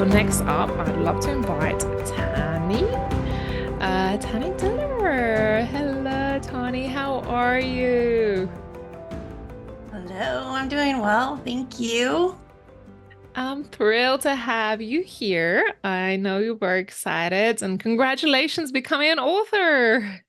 So next up, I'd love to invite Tajni Diller. Hello, Tani. How are you? Hello, I'm doing well. Thank you. I'm thrilled to have you here. I know you're very excited, and congratulations becoming an author.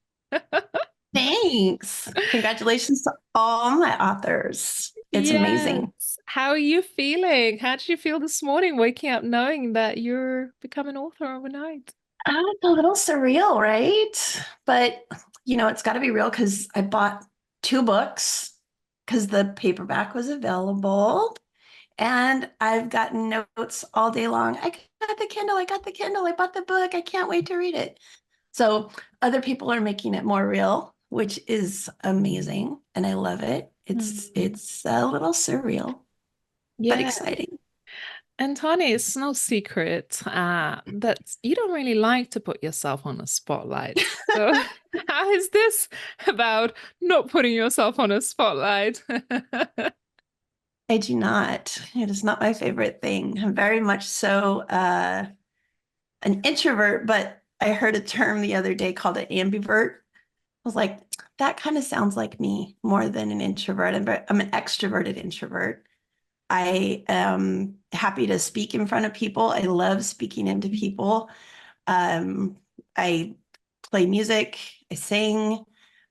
Thanks. Congratulations to all my authors. It's amazing. Yes. How are you feeling? How did you feel this morning waking up knowing that you're becoming an author overnight? It's a little surreal, right? But it's got to be real because I bought two books because the paperback was available. And I've gotten notes all day long. I got the Kindle, I got the Kindle, I bought the book. I can't wait to read it. So other people are making it more real, which is amazing. And I love it. It's Mm. it's a little surreal, but Yeah. exciting. And Tony, it's no secret that you don't really like to put yourself on a spotlight. So, how is this about not putting yourself on a spotlight? I do not. It is not my favorite thing. I'm very much so an introvert, but I heard a term the other day called an ambivert. I was like, that kind of sounds like me more than an introvert. I'm an extroverted introvert. I am happy to speak in front of people. I love speaking into people. Um, I play music, I sing,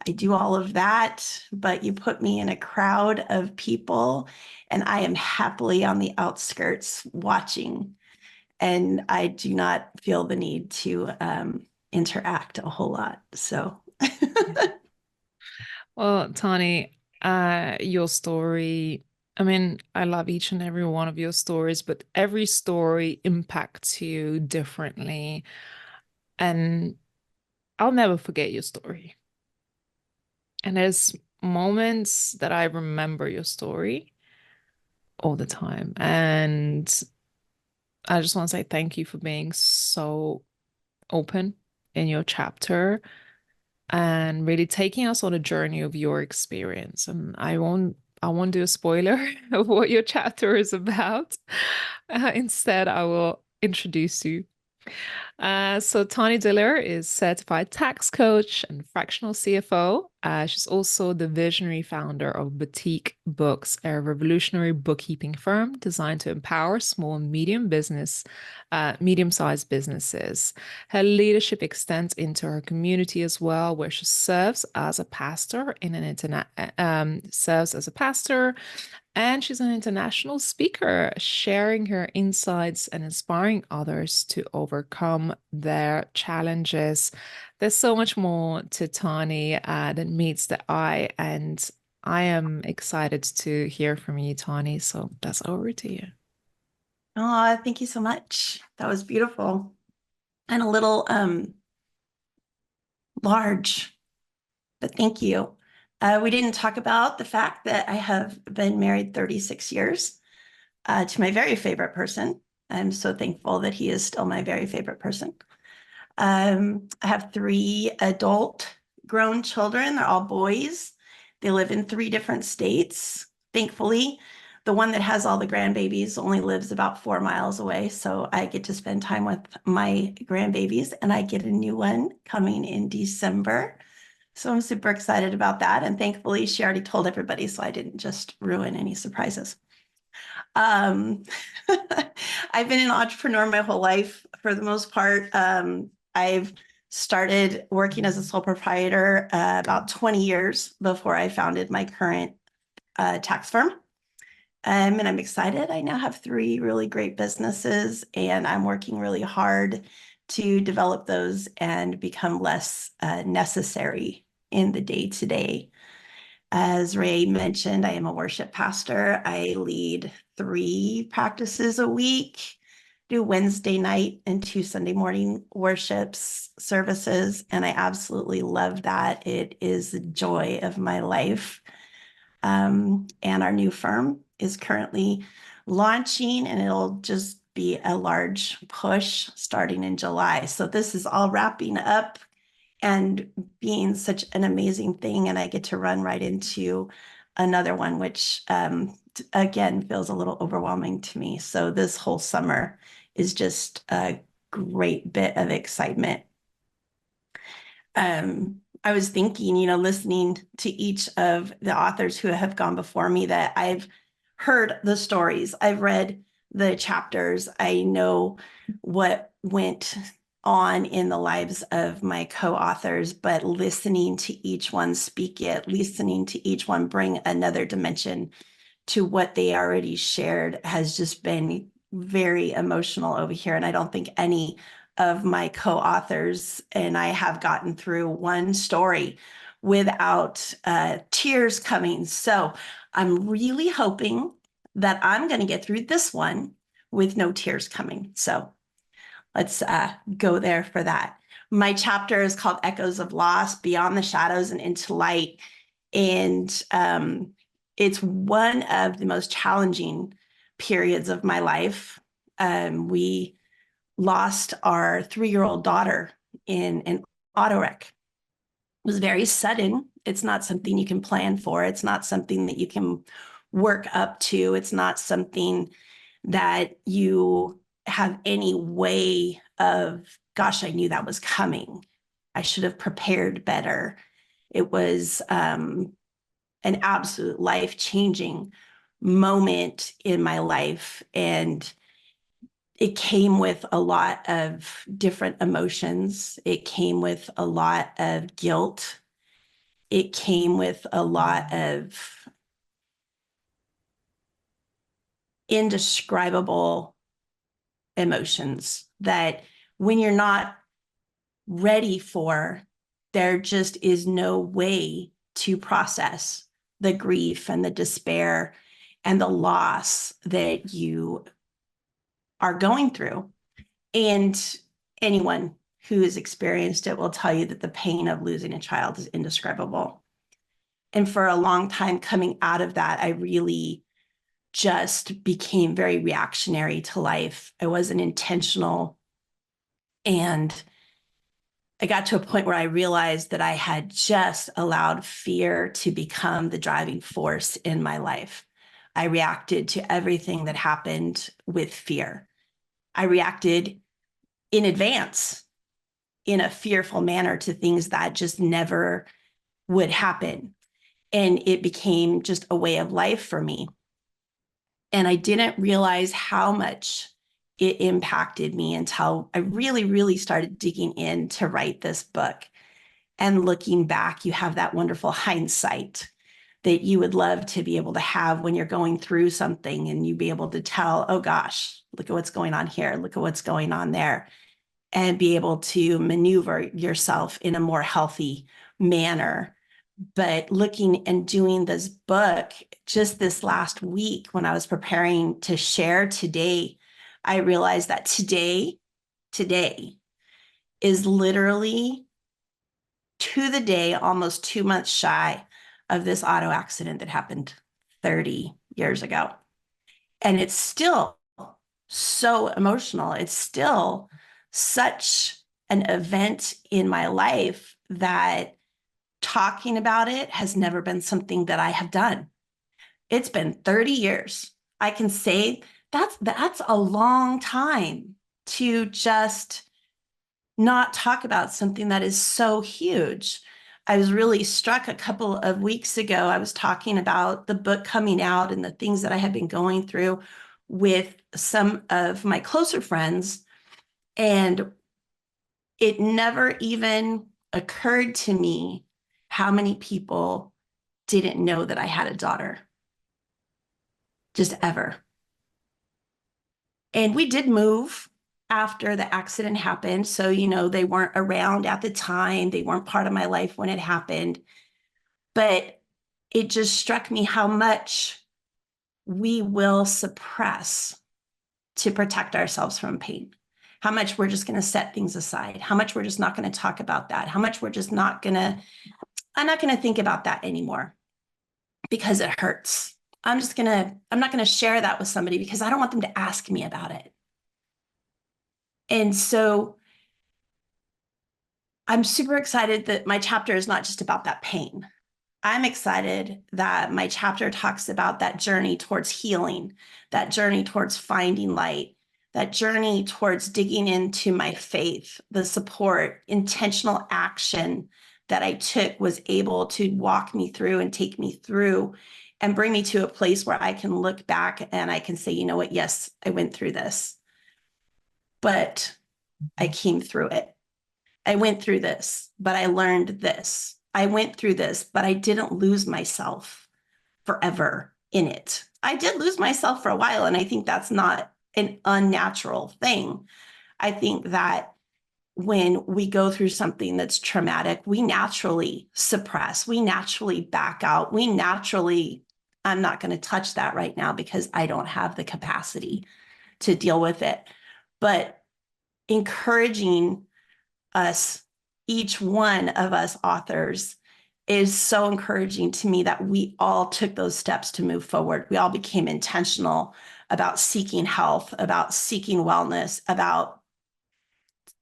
I do all of that, but you put me in a crowd of people and I am happily on the outskirts watching. And I do not feel the need to interact a whole lot. So, Well, Tani, your story, I mean, I love each and every one of your stories, but every story impacts you differently. And I'll never forget your story. And there's moments that I remember your story all the time. And I just want to say thank you for being so open in your chapter and really taking us on a journey of your experience. And I won't do a spoiler of what your chapter is about. Instead, I will introduce you. So Tajni Diller is certified tax coach and fractional CFO. She's also the visionary founder of Boutique Books, a revolutionary bookkeeping firm designed to empower small and medium-sized businesses. Her leadership extends into her community as well, where she serves as a pastor and she's an international speaker, sharing her insights and inspiring others to overcome their challenges. There's so much more to Tani than meets the eye, and I am excited to hear from you, Tani. So that's over to you. oh, thank you so much. That was beautiful and a little large, but thank you. We didn't talk about the fact that I have been married 36 years to my very favorite person. I'm so thankful that he is still my very favorite person. I have three adult grown children. They're all boys. They live in three different states. Thankfully, the one that has all the grandbabies only lives about 4 miles away. So I get to spend time with my grandbabies, and I get a new one coming in December. So I'm super excited about that. And thankfully, she already told everybody, so I didn't just ruin any surprises. Um, I've been an entrepreneur my whole life for the most part. I've started working as a sole proprietor about 20 years before I founded my current tax firm. And I'm excited. I now have three really great businesses, and I'm working really hard to develop those and become less necessary in the day to day. As Ray mentioned, I am a worship pastor. I lead three practices a week, do Wednesday night and two Sunday morning worships services, and I absolutely love that. It is the joy of my life. And our new firm is currently launching, and it'll just be a large push starting in July. So this is all wrapping up and being such an amazing thing. And I get to run right into another one, which again feels a little overwhelming to me. So this whole summer is just a great bit of excitement. I was thinking, listening to each of the authors who have gone before me, that I've heard the stories, I've read the chapters, I know what went on in the lives of my co-authors, but listening to each one speak it, listening to each one bring another dimension to what they already shared has just been very emotional over here. And I don't think any of my co-authors and I have gotten through one story without tears coming. So I'm really hoping that I'm going to get through this one with no tears coming. So let's go there for that. My chapter is called Echoes of Loss, Beyond the Shadows and Into Light. And it's one of the most challenging periods of my life. We lost our 3-year-old daughter in an auto wreck. It was very sudden. It's not something you can plan for. It's not something that you can work up to. It's not something that you have any way of, gosh, I knew that was coming. I should have prepared better. It was an absolute life-changing moment in my life. And it came with a lot of different emotions. It came with a lot of guilt. It came with a lot of indescribable emotions that when you're not ready for, there just is no way to process the grief and the despair and the loss that you are going through. And anyone who has experienced it will tell you that the pain of losing a child is indescribable. And for a long time coming out of that, I really just became very reactionary to life. I wasn't intentional. And I got to a point where I realized that I had just allowed fear to become the driving force in my life. I reacted to everything that happened with fear. I reacted in advance in a fearful manner to things that just never would happen. And it became just a way of life for me. And I didn't realize how much it impacted me until I really, really started digging in to write this book. And looking back, you have that wonderful hindsight that you would love to be able to have when you're going through something and you be able to tell, oh gosh, look at what's going on here, look at what's going on there, and be able to maneuver yourself in a more healthy manner. But looking and doing this book just this last week when I was preparing to share today, I realized that today is literally to the day, almost 2 months shy of this auto accident that happened 30 years ago. And it's still so emotional. It's still such an event in my life that talking about it has never been something that I have done. It's been 30 years. I can say that's a long time to just not talk about something that is so huge. I was really struck a couple of weeks ago. I was talking about the book coming out and the things that I had been going through with some of my closer friends. And it never even occurred to me how many people didn't know that I had a daughter, just ever. And we did move after the accident happened. So, they weren't around at the time. They weren't part of my life when it happened. But it just struck me how much we will suppress to protect ourselves from pain, how much we're just going to set things aside, how much we're just not going to talk about that, how much we're just not going to, I'm not going to think about that anymore because it hurts. I'm not going to share that with somebody because I don't want them to ask me about it. And so I'm super excited that my chapter is not just about that pain. I'm excited that my chapter talks about that journey towards healing, that journey towards finding light, that journey towards digging into my faith, the support, intentional action that I took was able to walk me through and take me through and bring me to a place where I can look back and I can say, you know what? Yes, I went through this, but I came through it. I went through this, but I learned this. I went through this, but I didn't lose myself forever in it. I did lose myself for a while, and I think that's not an unnatural thing. I think that when we go through something that's traumatic, we naturally suppress, we naturally back out, we naturally, I'm not going to touch that right now because I don't have the capacity to deal with it. But encouraging us, each one of us authors, is so encouraging to me that we all took those steps to move forward. We all became intentional about seeking health, about seeking wellness, about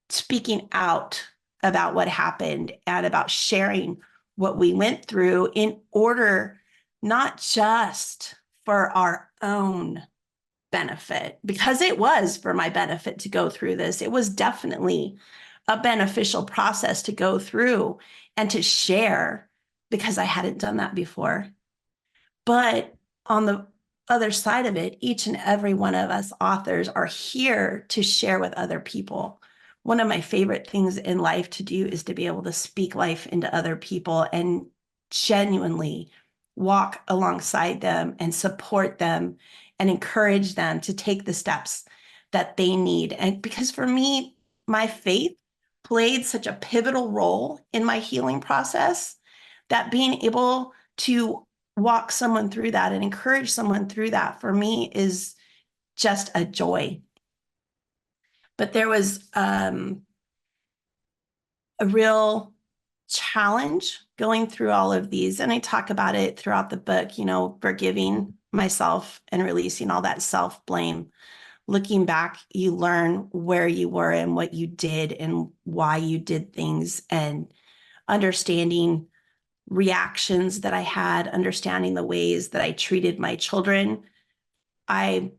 speaking out about what happened and about sharing what we went through in order not just for our own benefit, because it was for my benefit to go through this. It was definitely a beneficial process to go through and to share because I hadn't done that before. But on the other side of it, each and every one of us authors are here to share with other people. One of my favorite things in life to do is to be able to speak life into other people and genuinely walk alongside them and support them and encourage them to take the steps that they need. And because for me, my faith played such a pivotal role in my healing process that being able to walk someone through that and encourage someone through that for me is just a joy. But there was a real challenge going through all of these. And I talk about it throughout the book, you know, forgiving myself and releasing all that self-blame. Looking back, you learn where you were and what you did and why you did things, and understanding reactions that I had, understanding the ways that I treated my children. I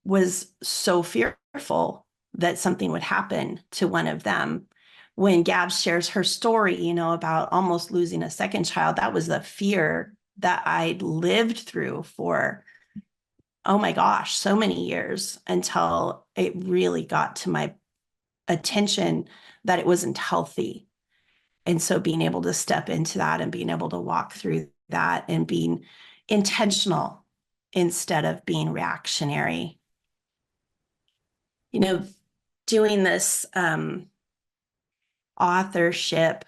was so fearful that something would happen to one of them. When Gab shares her story, you know, about almost losing a second child, that was the fear that I'd lived through for, oh my gosh, so many years until it really got to my attention that it wasn't healthy. And so being able to step into that and being able to walk through that and being intentional instead of being reactionary. You know, doing this authorship,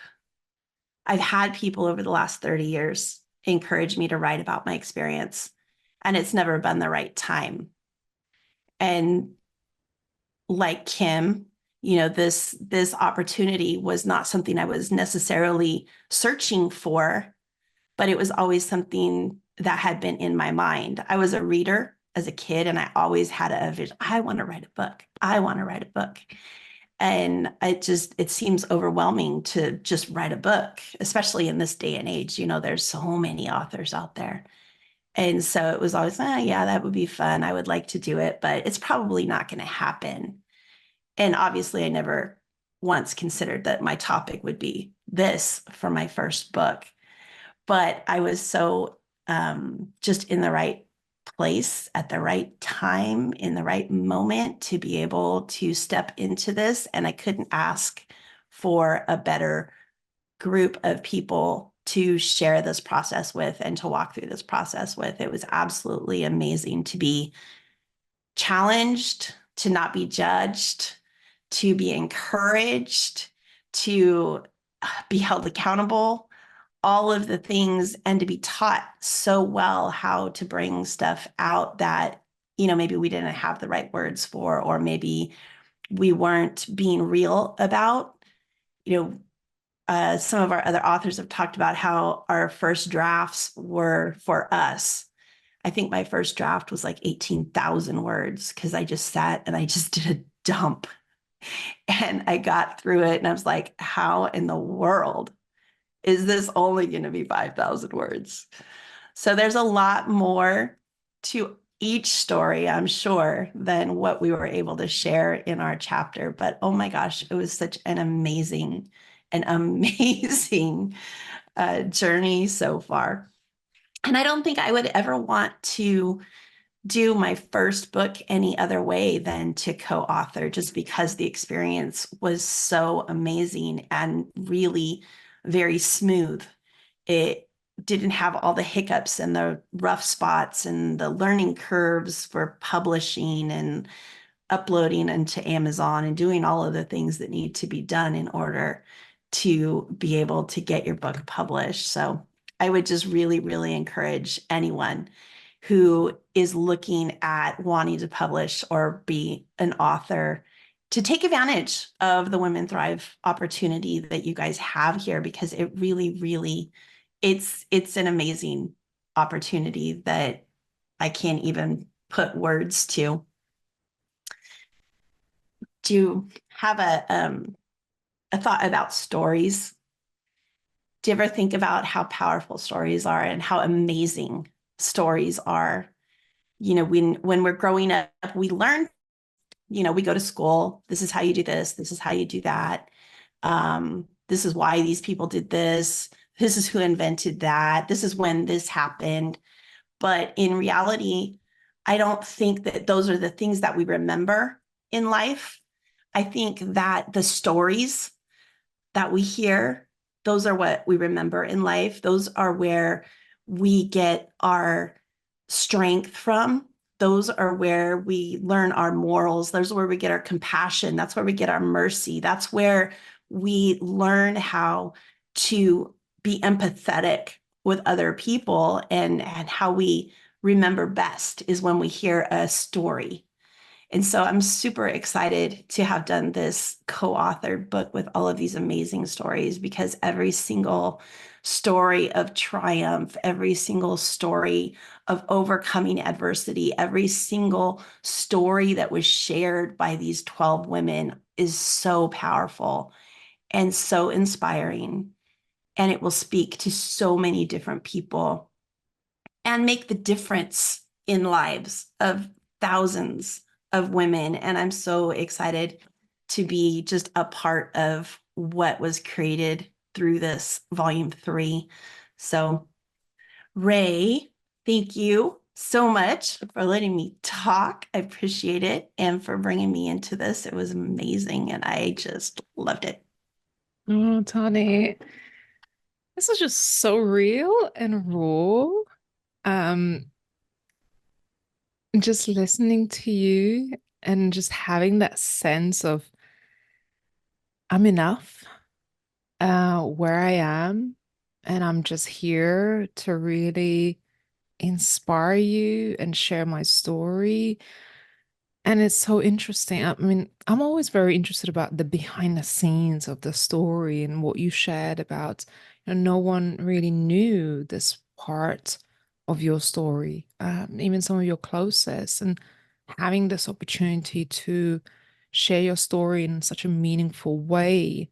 I've had people over the last 30 years encourage me to write about my experience, and it's never been the right time. And like Kim, you know, this opportunity was not something I was necessarily searching for, but it was always something that had been in my mind. I was a reader as a kid, and I always had a vision. I want to write a book. I want to write a book. And it seems overwhelming to just write a book, especially in this day and age. You know, there's so many authors out there. And so it was always, yeah, that would be fun. I would like to do it, but it's probably not going to happen. And obviously, I never once considered that my topic would be this for my first book. But I was so just in the right place at the right time, in the right moment to be able to step into this. And I couldn't ask for a better group of people to share this process with and to walk through this process with. It was absolutely amazing to be challenged, to not be judged, to be encouraged, to be held accountable, all of the things, and to be taught so well how to bring stuff out that, you know, maybe we didn't have the right words for, or maybe we weren't being real about. You know, some of our other authors have talked about how our first drafts were for us. I think my first draft was like 18,000 words because I just sat and I just did a dump and I got through it and I was like, how in the world is this only going to be 5,000 words? So there's a lot more to each story, I'm sure, than what we were able to share in our chapter. But oh my gosh, it was such an amazing journey so far. And I don't think I would ever want to do my first book any other way than to co-author, just because the experience was so amazing and really very smooth. It didn't have all the hiccups and the rough spots and the learning curves for publishing and uploading into Amazon and doing all of the things that need to be done in order to be able to get your book published. So I would just really, really encourage anyone who is looking at wanting to publish or be an author to take advantage of the Women Thrive opportunity that you guys have here, because it really, really, it's an amazing opportunity that I can't even put words to. Do you have a thought about stories? Do you ever think about how powerful stories are and how amazing stories are? You know, when we're growing up, we learn, we go to school. This is how you do this. This is how you do that. This is why these people did this. This is who invented that. This is when this happened. But in reality, I don't think that those are the things that we remember in life. I think that the stories that we hear, those are what we remember in life. Those are where we get our strength from. Those are where we learn our morals. Those are where we get our compassion. That's where we get our mercy. That's where we learn how to be empathetic with other people, and how we remember best is when we hear a story. And so I'm super excited to have done this co-authored book with all of these amazing stories, because every single story of triumph, every single story of overcoming adversity, every single story that was shared by these 12 women is so powerful and so inspiring. And it will speak to so many different people and make the difference in lives of thousands of women. And I'm so excited to be just a part of what was created through this volume 3. So, Ray, thank you so much for letting me talk. I appreciate it. And for bringing me into this. It was amazing. And I just loved it. Oh, Tani, this is just so real and raw. Um, just listening to you and just having that sense of I'm enough, where I am, and I'm just here to really inspire you and share my story. And it's so interesting. I mean, I'm always very interested about the behind the scenes of the story and what you shared about, no one really knew this part of your story, even some of your closest, and having this opportunity to share your story in such a meaningful way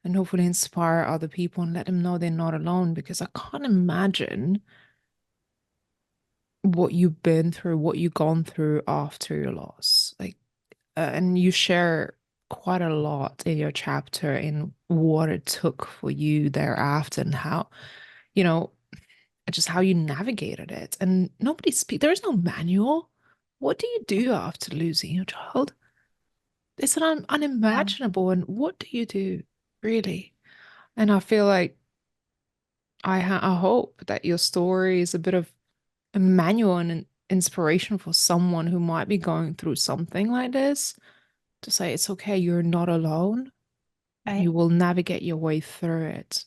and hopefully inspire other people and let them know they're not alone, because I can't imagine what you've been through, what you've gone through after your loss. And you share quite a lot in your chapter in what it took for you thereafter and how, you know, just how you navigated it. And nobody speak. There is no manual. What do you do after losing your child? It's unimaginable. And what do you do, really? And I feel like I hope that your story is a bit of a manual and an inspiration for someone who might be going through something like this, to say it's okay, you're not alone. You Right? will navigate your way through it.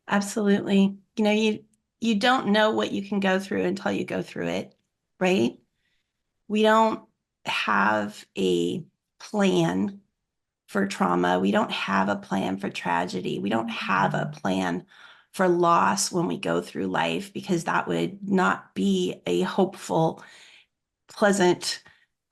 Absolutely. You don't know what you can go through until you go through it, right? We don't have a plan for trauma. We don't have a plan for tragedy. We don't have a plan for loss when we go through life, because that would not be a hopeful, pleasant,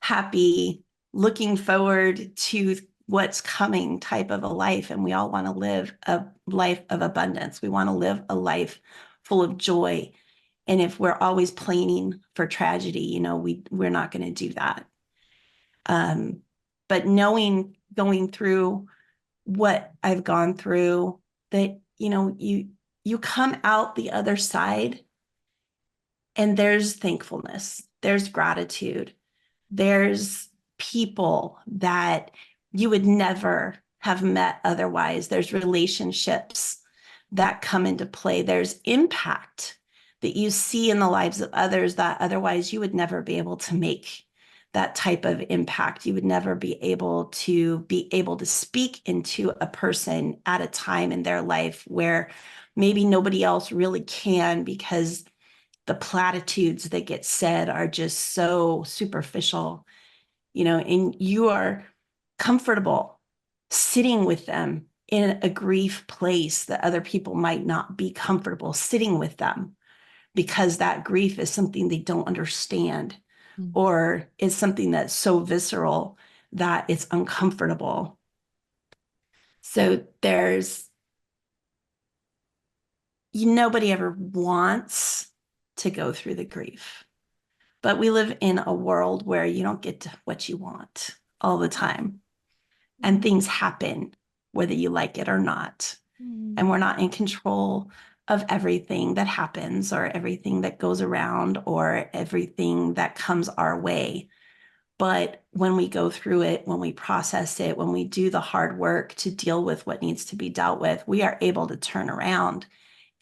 happy, looking forward to what's coming type of a life. And we all want to live a life of abundance. We want to live a life full of joy And if we're always planning for tragedy, we're not going to do that. Um, but knowing, going through what I've gone through, that, you come out the other side and there's thankfulness, there's gratitude, there's people that you would never have met otherwise. There's relationships that come into play. There's impact that you see in the lives of others that otherwise you would never be able to make that type of impact. You would never be able to speak into a person at a time in their life where maybe nobody else really can, because the platitudes that get said are just so superficial, and you are comfortable sitting with them in a grief place that other people might not be comfortable sitting with them, because that grief is something they don't understand, Mm. or is something that's so visceral that it's uncomfortable. So nobody ever wants to go through the grief. But we live in a world where you don't get what you want all the time. And things happen whether you like it or not. Mm. And we're not in control of everything that happens, or everything that goes around, or everything that comes our way. But when we go through it, when we process it, when we do the hard work to deal with what needs to be dealt with, we are able to turn around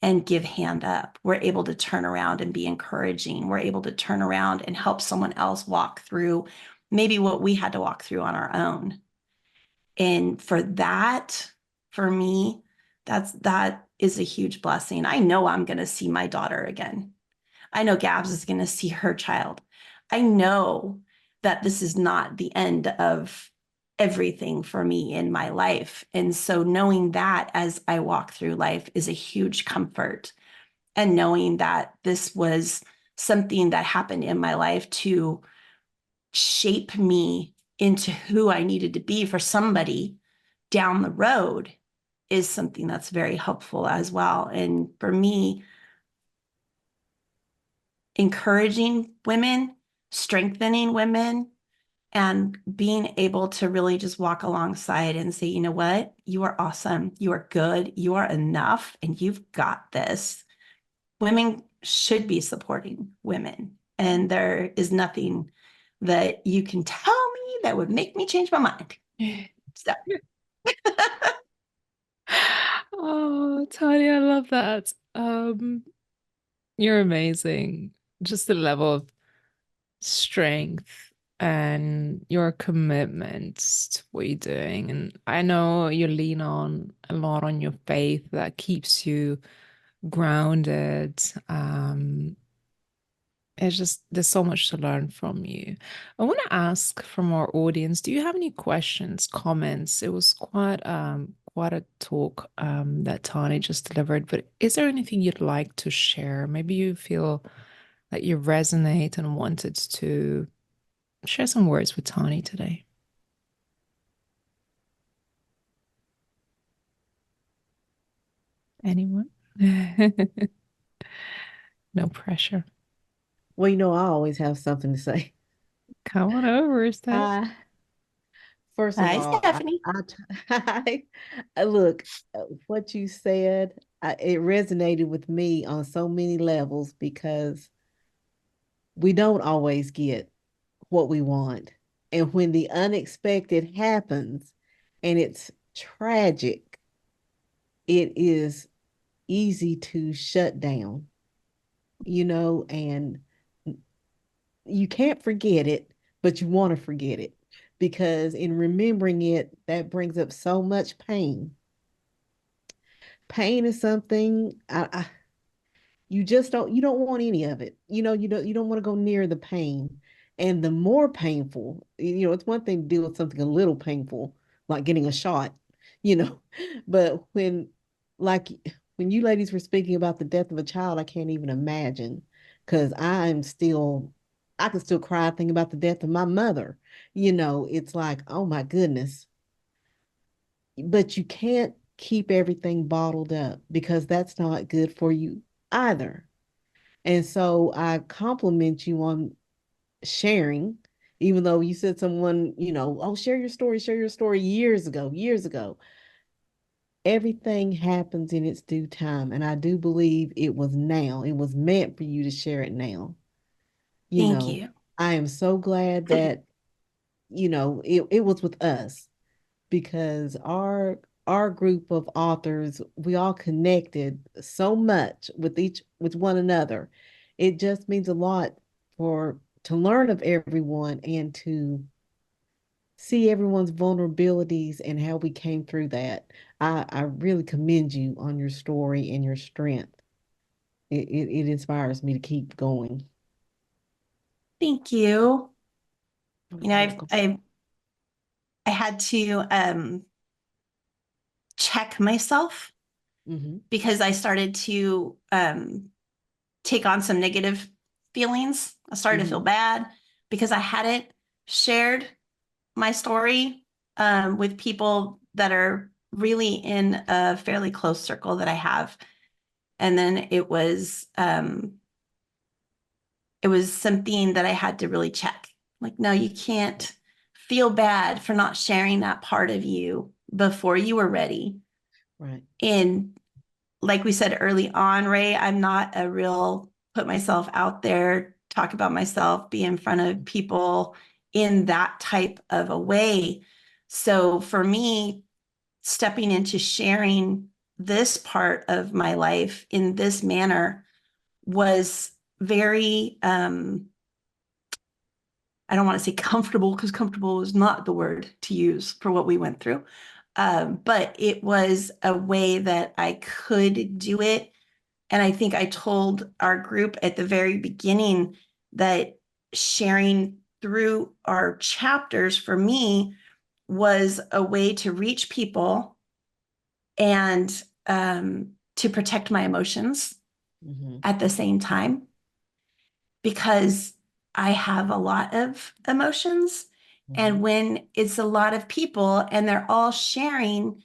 and give hand up. We're able to turn around and be encouraging. We're able to turn around and help someone else walk through maybe what we had to walk through on our own. And for me, that is a huge blessing. I know I'm going to see my daughter again. I know Gabs is going to see her child. I know that this is not the end of everything for me in my life. And so knowing that as I walk through life is a huge comfort. And knowing that this was something that happened in my life to shape me into who I needed to be for somebody down the road is something that's very helpful as well. And for me, encouraging women, strengthening women, and being able to really just walk alongside and say, you know what? You are awesome. You are good. You are enough. And you've got this. Women should be supporting women. And there is nothing that you can tell me that would make me change my mind. So, Oh, Tanya, I love that. You're amazing. Just the level of strength and your commitment to what you're doing. And I know you lean on a lot on your faith that keeps you grounded. It's just there's so much to learn from you. I want to ask from our audience, do you have any questions, comments? It was quite a talk that Tani just delivered, but is there anything you'd like to share? Maybe you feel that you resonate and wanted to share some words with Tani today. Anyone? No pressure. Well, I always have something to say. Come on over, Steph. Uh, First of hi, all, Stephanie. look, what you said, it resonated with me on so many levels because we don't always get what we want. And when the unexpected happens and it's tragic, it is easy to shut down, and you can't forget it, but you want to forget it because in remembering it, that brings up so much pain. Pain is something you don't want any of it. You don't want to go near the pain. And the more painful, it's one thing to deal with something a little painful, like getting a shot, you know. But like when you ladies were speaking about the death of a child, I can't even imagine because I can still cry thinking about the death of my mother. It's like, oh my goodness. But you can't keep everything bottled up because that's not good for you either. And so I compliment you on sharing, even though you said someone, oh, share your story years ago, years ago. Everything happens in its due time. And I do believe it was now. It was meant for you to share it now. You Thank know, you. I am so glad that, it was with us because our group of authors, we all connected so much with one another. It just means a lot for to learn of everyone and to see everyone's vulnerabilities and how we came through that. I really commend you on your story and your strength. It inspires me to keep going. Thank you. You're You know, welcome. I had to check myself Hmm. because I started to take on some negative feelings. I started to feel Hmm. bad because I hadn't shared my story with people that are really in a fairly close circle that I have. And then it was something that I had to really check. Like, no, you can't feel bad for not sharing that part of you before you were ready. Right. And like we said early on, Ray, I'm not a real put myself out there, talk about myself, be in front of people in that type of a way. So for me, stepping into sharing this part of my life in this manner was very I don't want to say comfortable because comfortable is not the word to use for what we went through. But it was a way that I could do it. And I think I told our group at the very beginning that sharing through our chapters for me was a way to reach people and to protect my emotions Hmm. at the same time because I have a lot of emotions. Hmm. And when it's a lot of people and they're all sharing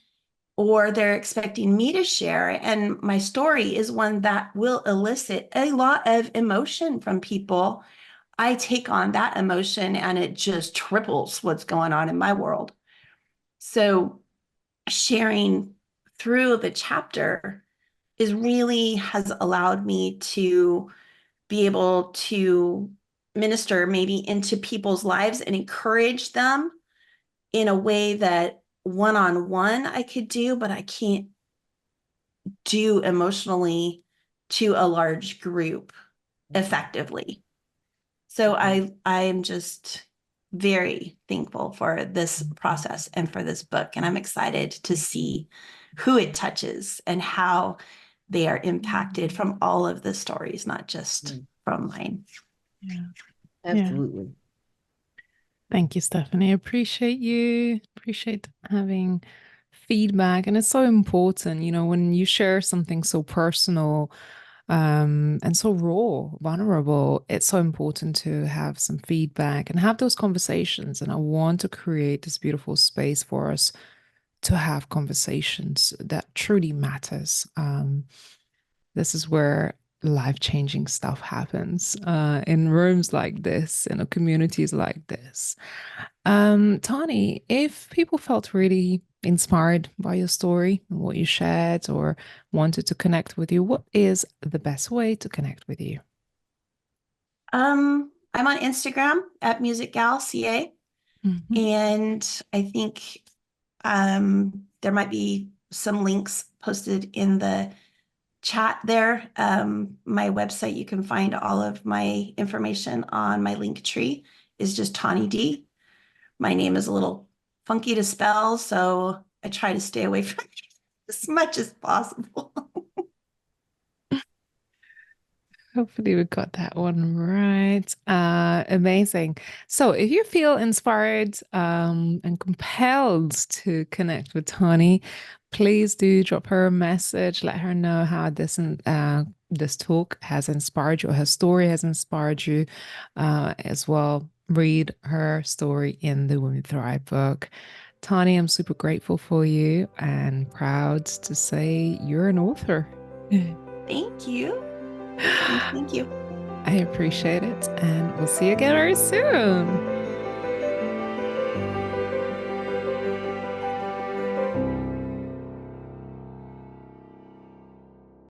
or they're expecting me to share, and my story is one that will elicit a lot of emotion from people, I take on that emotion and it just triples what's going on in my world. So sharing through the chapter is really has allowed me to be able to minister maybe into people's lives and encourage them in a way that one-on-one I could do, but I can't do emotionally to a large group Hmm. effectively. So Okay. I am just very thankful for this process and for this book. And I'm excited to see who it touches and how they are impacted from all of the stories, not just Mm. from mine. Yeah. Yeah. Absolutely. Thank you, Stephanie. I appreciate you. Appreciate having feedback. And it's so important, when you share something so personal, and so raw, vulnerable, it's so important to have some feedback and have those conversations. And I want to create this beautiful space for us to have conversations that truly matters. This is where life-changing stuff happens in rooms like this, in communities like this. Tani, if people felt really inspired by your story and what you shared or wanted to connect with you, what is the best way to connect with you? I'm on Instagram at musicgalca, Mhm. and I think there might be some links posted in the chat there. My website, you can find all of my information on my link tree is just Tawny D. My name is a little funky to spell, so I try to stay away from it as much as possible. Hopefully we got that one right. Amazing. So if you feel inspired and compelled to connect with Tony, please do drop her a message. Let her know how this talk has inspired you, or her story has inspired you as well. Read her story in the Women Thrive book. Tani, I'm super grateful for you and proud to say you're an author. Thank you. Thank you. I appreciate it, and we'll see you again very soon.